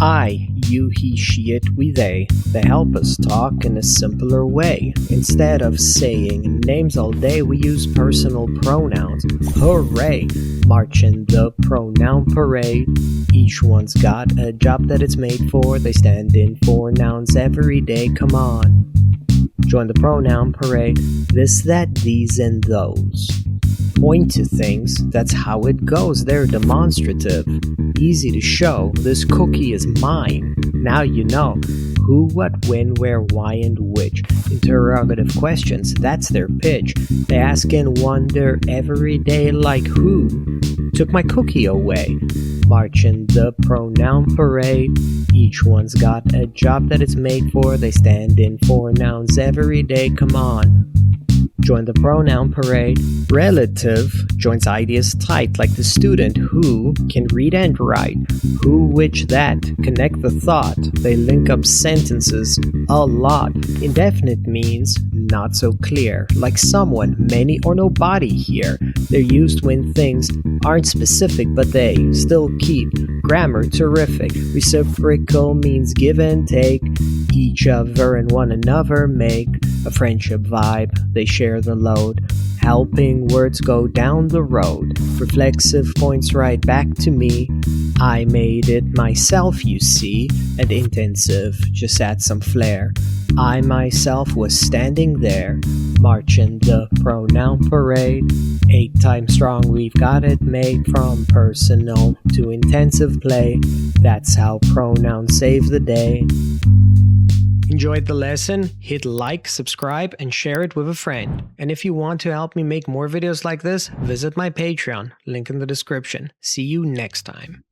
I, you, he, she, it, we, they help us talk in a simpler way. Instead of saying names all day, we use personal pronouns. Hooray! March in the pronoun parade. Each one's got a job that it's made for. They stand in for nouns every day, come on. Join the pronoun parade. This, that, these, and those. Point to things, that's how it goes. They're demonstrative. Easy to show, this cookie is mine. Now you know who, what, when, where, why, and which. Interrogative questions, that's their pitch. They ask and wonder every day like who took my cookie away. March in the pronoun parade. Each one's got a job that it's made for. They stand in for nouns every day, come on. Join the pronoun parade. Relative joins ideas tight, like the student who can read and write. Who, which, that connect the thought. They link up sentences a lot. Indefinite means not so clear, like someone, many, or nobody here. They're used when things aren't specific, but they still keep grammar terrific. Reciprocal means give and take. Each other and one another make a friendship vibe. They share the load, helping words go down the road. Reflexive points right back to me. I made it myself, you see. And intensive just add some flair. I myself was standing there. March in the pronoun parade. 8 times strong, we've got it made. From personal to intensive play. That's how pronouns save the day. Enjoyed the lesson? Hit like, subscribe, and share it with a friend. And if you want to help me make more videos like this, visit my Patreon, link in the description. See you next time.